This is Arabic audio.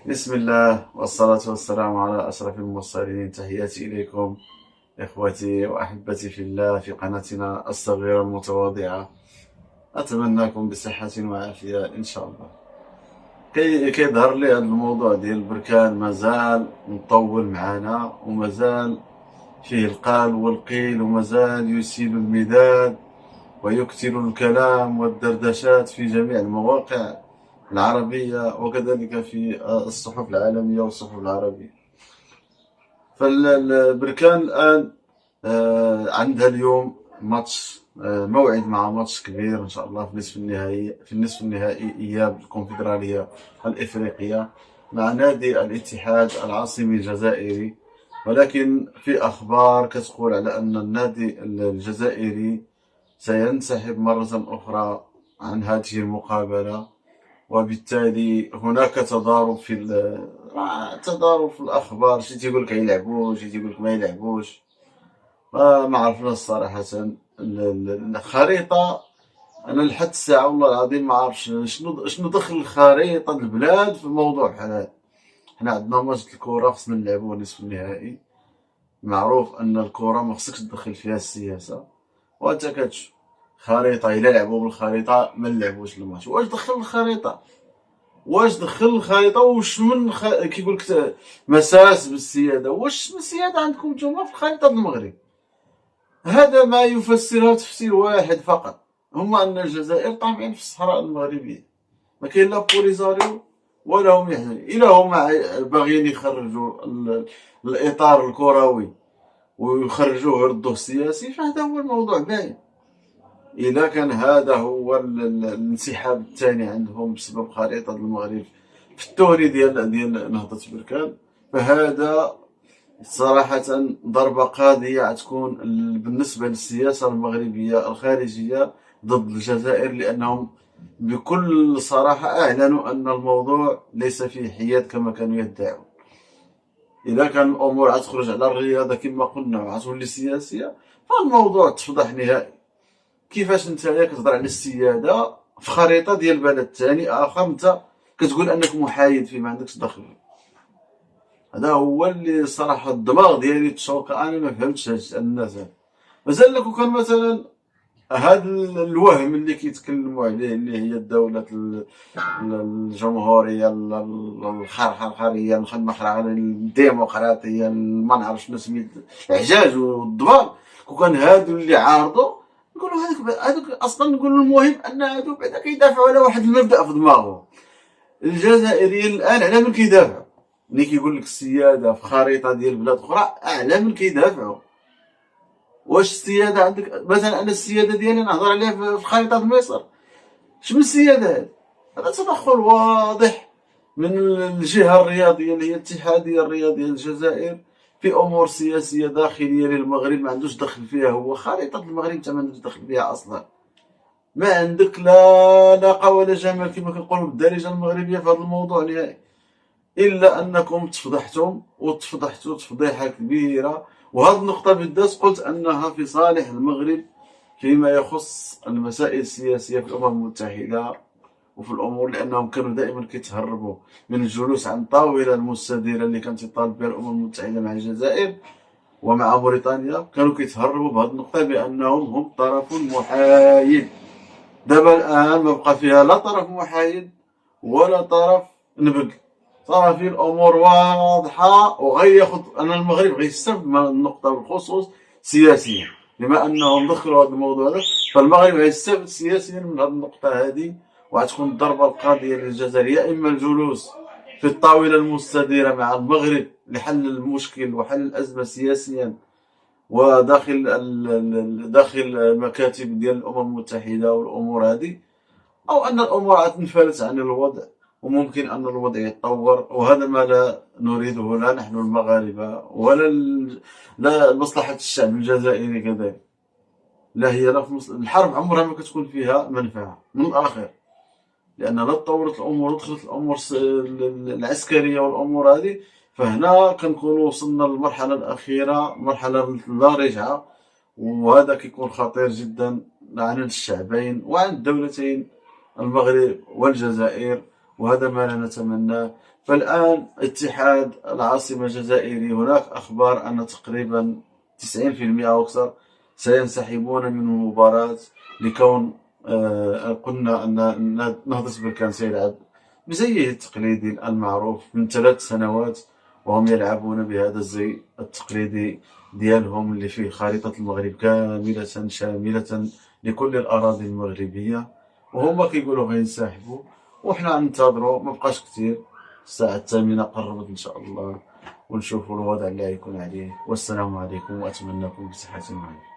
بسم الله والصلاة والسلام على أشرف المرسلين. تحياتي إليكم إخوتي وأحبتي في الله في قناتنا الصغيرة المتواضعة. أتمنىكم بصحة وعافية إن شاء الله. كيظهر لي هذا الموضوع ديال البركان مازال مطول معنا، ومازال فيه القال والقيل، ومازال يسيل المداد ويكثر الكلام والدردشات في جميع المواقع العربية، وكذلك في الصحف العالمية والصحف العربية. فالبركان الآن عندها اليوم ماتش، موعد مع ماتش كبير إن شاء الله في النصف النهائي إياب الكونفدرالية الإفريقية مع نادي الاتحاد العاصمي الجزائري. ولكن في أخبار كتقول على أن النادي الجزائري سينسحب مرة أخرى عن هذه المقابلة، وبالتالي هناك تضارب في الاخبار. شي تيقول لك يلعبوا، شي تيقول لك ما يلعبوش. ما عرفنا صراحه الخريطه. انا لحد الساعه والله العظيم ما عرفش شنو دخل خريطه البلاد في الموضوع بحال هذا. حنا عندنا ماتش الكره خصنا نلعبوه نصف النهائي. معروف ان الكره ما خصكش تدخل فيها السياسه، وانت كتشوف خريطه الا لعبوا بالخريطه ما نلعبوش الماتش. واش دخل الخريطه واش من كيقول لك مساس بالسياده. واش السياده عندكم نتوما في الخريطه المغرب؟ هذا ما يفسرها تفسير واحد فقط، هما ان الجزائر طامعين في الصحراء المغربيه. ما كاين لا بوليزاريو ولا هم يحزنون. الا هما باغيين يخرجوا الاطار الكروي ويخرجوه يردوه السياسي، فهذا هو الموضوع باين. إذا كان هذا هو الانسحاب الثاني عندهم بسبب خريطة المغرب في التوري ديال نهضة بركان، فهذا صراحة ضربة قاضية غتكون بالنسبة للسياسة المغربية الخارجية ضد الجزائر، لأنهم بكل صراحة أعلنوا أن الموضوع ليس فيه حياد كما كانوا يدعون. إذا كان الأمور غتخرج على الرياضة كما قلنا وغتولي سياسية، فالموضوع تفضح نهائي. كيفاش نتايا كتهضر على السياده في خريطه ديال بلد ثاني اخر، انت كتقول انك محايد فيه ما عندكش دخل؟ هذا هو اللي صراحه الدماغ ديالي تشوق. انا ما فهمتش هاد الناس هاد. مازال لك وكان مثلا هذا الوهم اللي كيتكلموا عليه اللي هي الدوله الجمهوريه الخرخريه المخرعه الديمقراطيه ما نعرف شنو سميت العجاج والضباب. وكان هادو اللي عارضوا نقولوا هذوك اصلا نقولوا المهم ان هادو بعدا كيدافعوا على واحد المبدا في دماغهم. الجزائريين الان على من كيدافعوا؟ ملي كيقول لك السياده في خريطه ديال بلاد اخرى على من كيدافعوا؟ واش السياده عندك مثلا؟ انا السياده ديالي نهضر عليها في خريطه مصر. شنو السياده؟ هذا تدخل واضح من الجهه الرياضيه اللي هي الاتحاديه الرياضيه الجزائر في امور سياسيه داخليه للمغرب ما عندوش دخل فيها. هو خريطه المغرب انت ما عندوش دخل فيها اصلا. ما عندك لا لاقه ولا جمال كما كنقولوا بالدارجه المغربيه في هذا الموضوع نهائي، الا انكم تفضحتم وتفضحتوا تفضيحه كبيره. وهذه النقطه بالذات قلت انها في صالح المغرب فيما يخص المسائل السياسيه في الامم المتحده وفي الامور، لانهم كانوا دائما كيتهربوا من الجلوس عن الطاوله المستديره اللي كانت تطالب بها الامم المتحده مع الجزائر ومع موريتانيا. كانوا كيتهربوا بهذه النقطه بانهم هم طرف محايد. دابا الان ما بقى فيها لا طرف محايد ولا طرف نبذ، صار في الامور واضحه. وغياخذ انا المغرب غيستافد من النقطه بالخصوص سياسيا، بما انهم دخلوا هذا الموضوع هذا، فالمغرب غيستافد سياسيا من هذه النقطه هذه. وغتكون الضربه القاضيه للجزائر يا اما الجلوس في الطاوله المستديره مع المغرب لحل المشكل وحل الازمه سياسيا وداخل داخل المكاتب ديال الامم المتحده والامور هذه، او ان الامور غتنفلت عن الوضع وممكن ان الوضع يتطور. وهذا ما لا نريده لا نحن المغاربه ولا لا مصلحه الشعب الجزائري كذلك. لا هي لا في الحرب عمرها ما كتكون فيها منفعه من الاخر، لان لا تطورت الامور ودخلت الامور العسكريه والامور هذه، فهنا كنكونوا وصلنا للمرحله الاخيره، مرحله لا رجعه. وهذا كيكون خطير جدا عن الشعبين وعن الدولتين المغرب والجزائر. وهذا ما لا نتمناه. فالآن اتحاد العاصمة الجزائري هناك أخبار أن تقريبا 90% أو أكثر سينسحبون من المباراة، لكون قلنا أن نهضة بركان سيلعب بزيه التقليدي المعروف من 3 سنوات، وهم يلعبون بهذا الزي التقليدي ديالهم اللي فيه خريطة المغرب كاملة شاملة لكل الأراضي المغربية. وهما كيقولوا غينسحبوا، وحنا ننتظروا، مبقاش كتير، الساعة 8 قربت إن شاء الله، ونشوفوا الوضع اللي غيكون عليه. والسلام عليكم، وأتمنىكم بصحة وعافية.